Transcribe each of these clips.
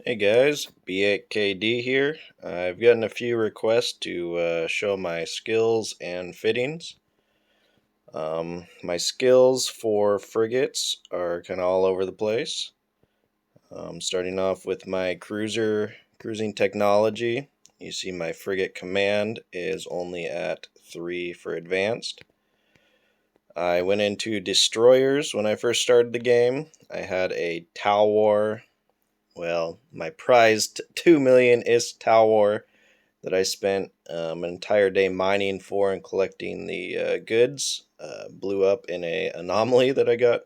Hey guys, B8KD here. I've gotten a few requests to show my skills and fittings. My skills for frigates are kind of all over the place. Starting off with my cruising technology. You see my frigate command is only at 3 for advanced. I went into destroyers when I first started the game. I had a Talwar. Well, my prized 2 million is Talwar that I spent an entire day mining for and collecting the goods. Blew up in a anomaly that I got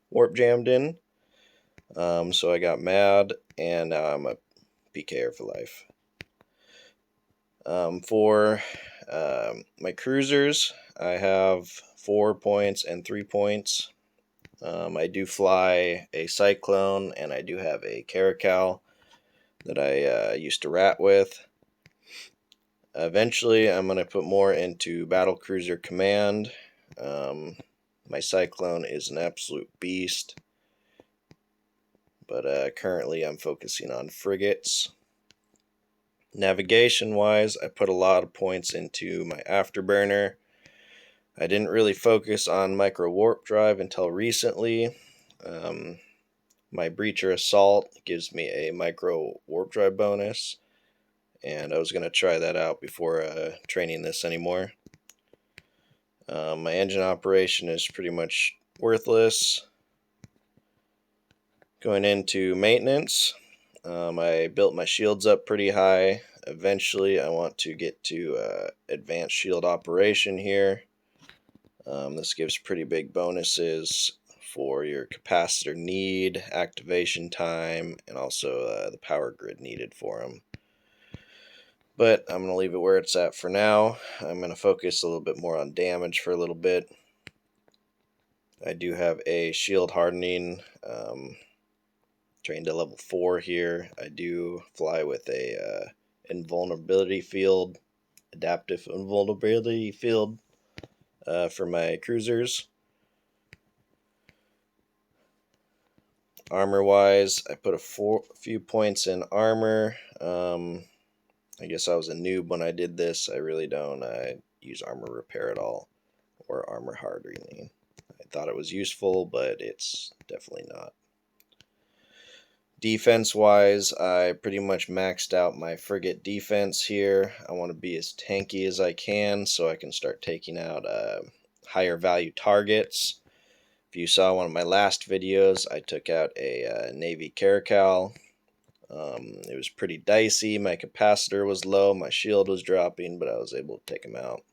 warp jammed in. So I got mad, and now I'm a pker for life. For my cruisers, I have 4 points and 3 points. I do fly a Cyclone, and I do have a Caracal that I used to rat with. Eventually, I'm going to put more into Battlecruiser Command. My Cyclone is an absolute beast, but currently I'm focusing on frigates. Navigation-wise, I put a lot of points into my Afterburner. I didn't really focus on Micro Warp Drive until recently. My Breacher Assault gives me a Micro Warp Drive bonus, and I was going to try that out before training this anymore. My engine operation is pretty much worthless. Going into maintenance, I built my shields up pretty high. Eventually, I want to get to advanced shield operation here. This gives pretty big bonuses for your capacitor need, activation time, and also the power grid needed for them. But I'm going to leave it where it's at for now. I'm going to focus a little bit more on damage for a little bit. I do have a shield hardening trained to level 4 here. I do fly with a invulnerability field, adaptive invulnerability field for my cruisers. Armor wise, I put a few points in armor. I guess I was a noob when I did this. I really don't use armor repair at all, or armor hardening. I thought it was useful, but it's definitely not. Defense-wise, I pretty much maxed out my frigate defense here. I want to be as tanky as I can so I can start taking out higher value targets. If you saw one of my last videos, I took out a Navy Caracal. It was pretty dicey. My capacitor was low, my shield was dropping, but I was able to take him out.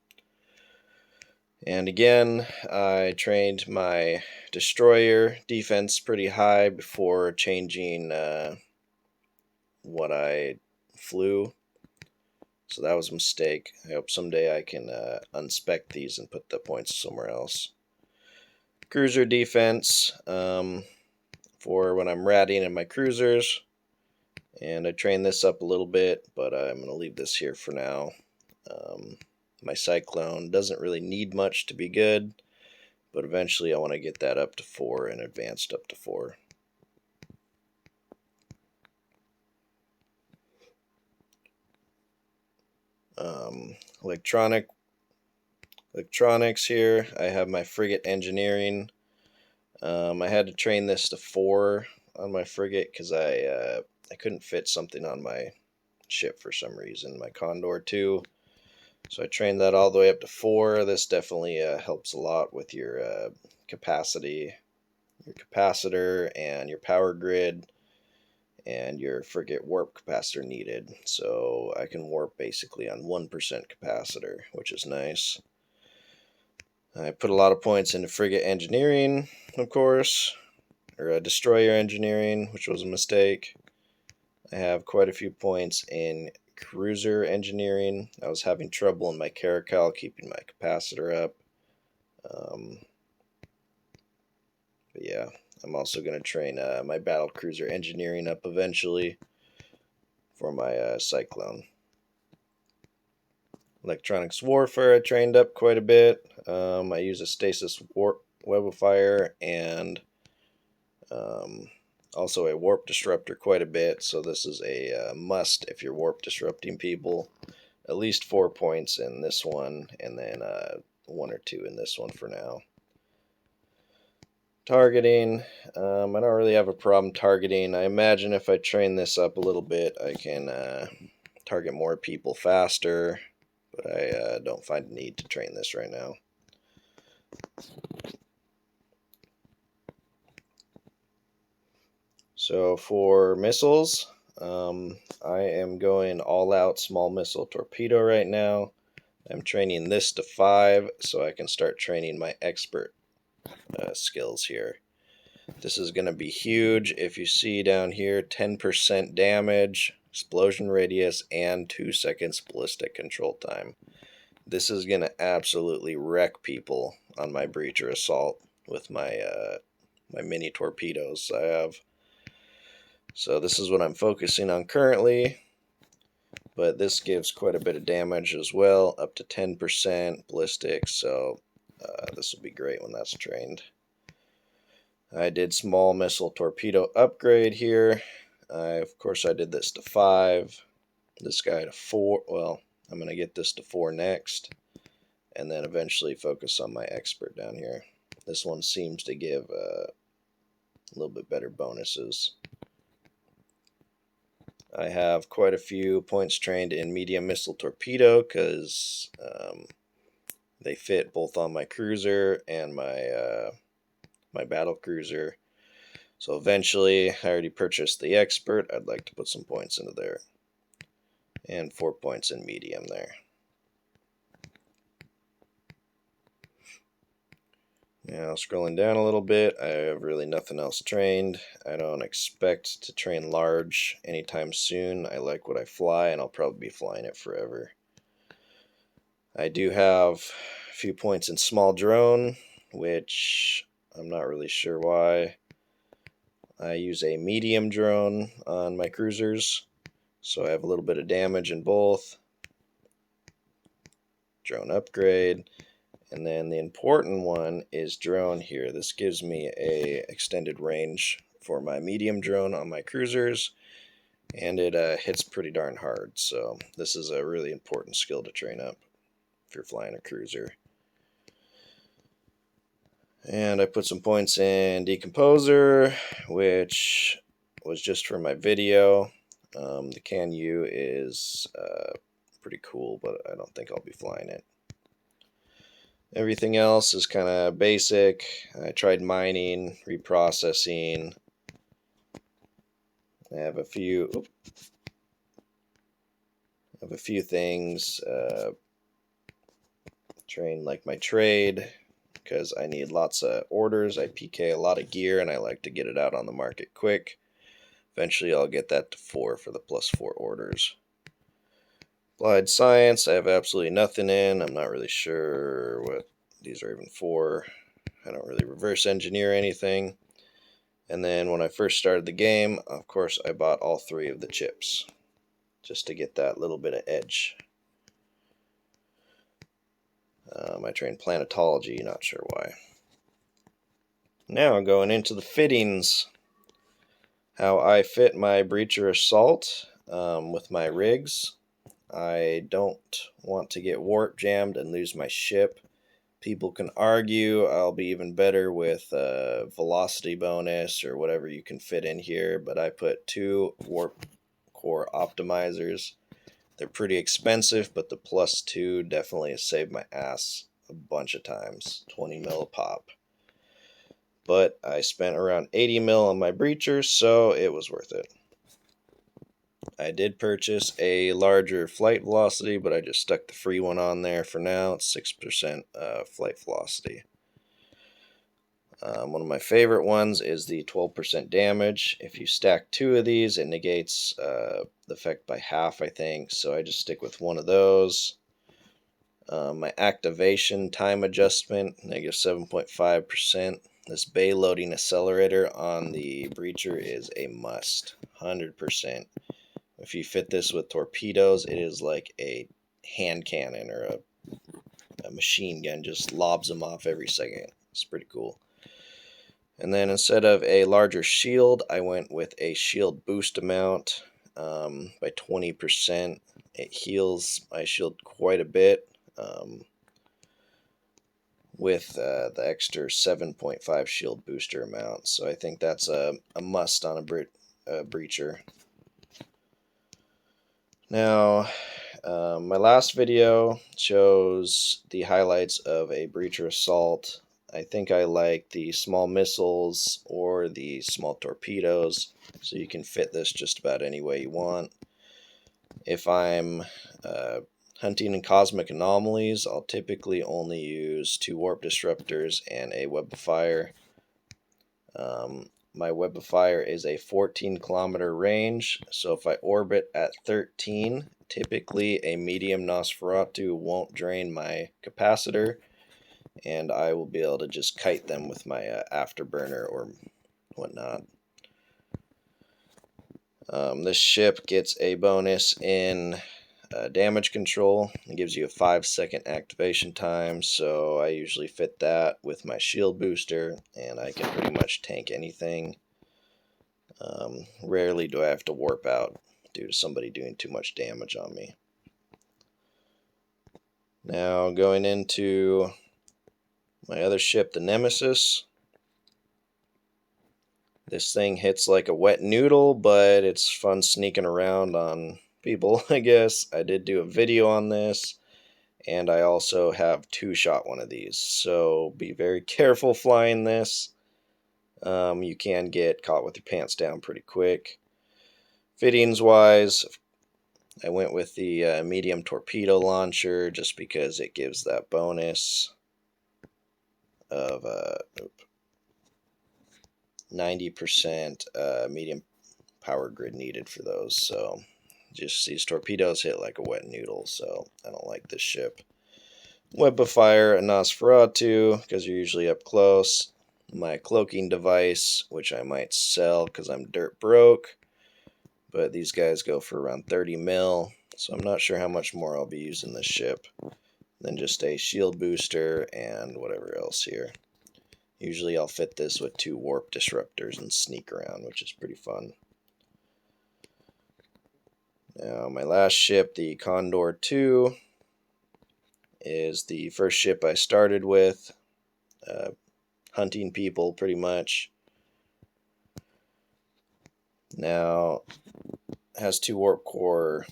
And again, I trained my destroyer defense pretty high before changing what I flew. So that was a mistake. I hope someday I can unspec these and put the points somewhere else. Cruiser defense for when I'm ratting in my cruisers. And I trained this up a little bit, but I'm going to leave this here for now. My Cyclone doesn't really need much to be good, but eventually I want to get that up to 4 and advanced up to 4. Electronics here, I have my frigate engineering. I had to train this to 4 on my frigate because I couldn't fit something on my ship for some reason, my Condor 2. So I trained that all the way up to 4. This definitely helps a lot with your capacity, your capacitor, and your power grid, and your frigate warp capacitor needed. So I can warp basically on 1% capacitor, which is nice. I put a lot of points into frigate engineering, of course, or destroyer engineering, which was a mistake. I have quite a few points in cruiser engineering. I was having trouble in my Caracal keeping my capacitor up. But yeah, I'm also going to train my battle cruiser engineering up eventually for my Cyclone. Electronics warfare I trained up quite a bit. I use a stasis warp web of fire and Also a warp disruptor quite a bit, so this is a must if you're warp disrupting people. At least 4 points in this one, and then 1 or 2 in this one for now. Targeting, I don't really have a problem targeting. I imagine if I train this up a little bit, I can target more people faster, but I don't find a need to train this right now. So for missiles, I am going all out small missile torpedo right now. I'm training this to 5 so I can start training my expert skills here. This is going to be huge. If you see down here, 10% damage, explosion radius, and 2 seconds ballistic control time. This is going to absolutely wreck people on my breacher assault with my my mini torpedoes I have. So this is what I'm focusing on currently, but this gives quite a bit of damage as well, up to 10% ballistic, so this will be great when that's trained. I did small missile torpedo upgrade here. Of course I did this to 5, this guy to 4, well, I'm going to get this to 4 next, and then eventually focus on my expert down here. This one seems to give a little bit better bonuses. I have quite a few points trained in medium missile torpedo because they fit both on my cruiser and my my battle cruiser. So eventually, I already purchased the expert. I'd like to put some points into there, and 4 points in medium there. Now scrolling down a little bit, I have really nothing else trained. I don't expect to train large anytime soon. I like what I fly, and I'll probably be flying it forever. I do have a few points in small drone, which I'm not really sure why. I use a medium drone on my cruisers, so I have a little bit of damage in both. Drone upgrade. And then the important one is drone here. This gives me a extended range for my medium drone on my cruisers, and it hits pretty darn hard. So this is a really important skill to train up if you're flying a cruiser. And I put some points in decomposer, which was just for my video. The Can U is pretty cool, but I don't think I'll be flying it. Everything else is kind of basic. I tried mining, reprocessing. I have a few things. Train like my trade because I need lots of orders. I PK a lot of gear and I like to get it out on the market quick. Eventually I'll get that to 4 for the +4 orders. Applied science, I have absolutely nothing in. I'm not really sure what these are even for. I don't really reverse engineer anything. And then when I first started the game, of course, I bought all 3 of the chips just to get that little bit of edge. I trained planetology, not sure why. Now going into the fittings. How I fit my breacher assault with my rigs. I don't want to get warp jammed and lose my ship. People can argue I'll be even better with velocity bonus or whatever you can fit in here, but I put 2 warp core optimizers. They're pretty expensive, but the +2 definitely has saved my ass a bunch of times. 20 mil a pop. But I spent around 80 mil on my breacher, so it was worth it. I did purchase a larger flight velocity, but I just stuck the free one on there for now. It's 6% flight velocity. One of my favorite ones is the 12% damage. If you stack 2 of these, it negates the effect by half, I think. So I just stick with one of those. My activation time adjustment, -7.5%. This bay loading accelerator on the breacher is a must, 100%. If you fit this with torpedoes, it is like a hand cannon or a machine gun, just lobs them off every second. It's pretty cool. And then instead of a larger shield, I went with a shield boost amount by 20%. It heals my shield quite a bit with the extra 7.5 shield booster amount. So I think that's a must on a breacher. Now, my last video shows the highlights of a breacher assault. I think I like the small missiles or the small torpedoes, so you can fit this just about any way you want. If I'm hunting in cosmic anomalies, I'll typically only use 2 warp disruptors and a web of fire. My web of fire is a 14-kilometer range, so if I orbit at 13, typically a medium Nosferatu won't drain my capacitor, and I will be able to just kite them with my afterburner or whatnot. This ship gets a bonus in damage control. It gives you a 5-second activation time, so I usually fit that with my shield booster, and I can pretty much tank anything. Rarely do I have to warp out due to somebody doing too much damage on me. Now going into my other ship, the Nemesis. This thing hits like a wet noodle, but it's fun sneaking around on people, I guess. I did do a video on this, and I also have 2-shot one of these, so be very careful flying this. You can get caught with your pants down pretty quick. Fittings wise, I went with the medium torpedo launcher just because it gives that bonus of 90% medium power grid needed for those. So just these torpedoes hit like a wet noodle, so I don't like this ship. Web of fire, a Nosferatu, because you're usually up close. My cloaking device, which I might sell because I'm dirt broke, but these guys go for around 30 mil, so I'm not sure how much more I'll be using this ship. Then just a shield booster and whatever else here. Usually I'll fit this with 2 warp disruptors and sneak around, which is pretty fun. Now my last ship, the Condor 2, is the first ship I started with, hunting people pretty much. Now has 2 warp core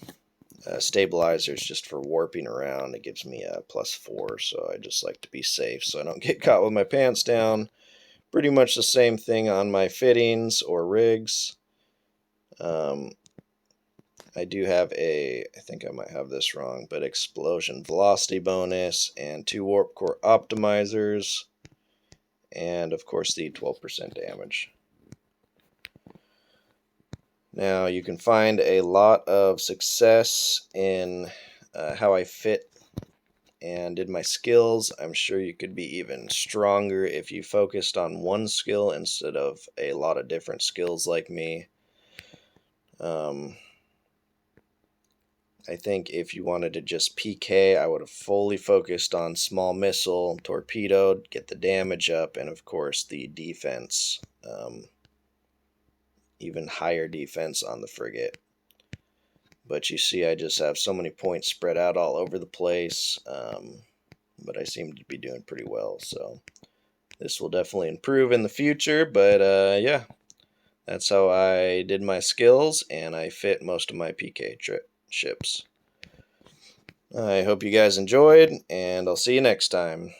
stabilizers just for warping around. It gives me a +4, so I just like to be safe so I don't get caught with my pants down. Pretty much the same thing on my fittings or rigs. I do have I think I might have this wrong, but explosion velocity bonus and 2 warp core optimizers, and of course the 12% damage. Now you can find a lot of success in how I fit and did my skills. I'm sure you could be even stronger if you focused on one skill instead of a lot of different skills like me. I think if you wanted to just PK, I would have fully focused on small missile, torpedoed, get the damage up, and of course the defense. Even higher defense on the frigate. But you see I just have so many points spread out all over the place, but I seem to be doing pretty well, so this will definitely improve in the future. But yeah, that's how I did my skills, and I fit most of my PK ships. I hope you guys enjoyed, and I'll see you next time.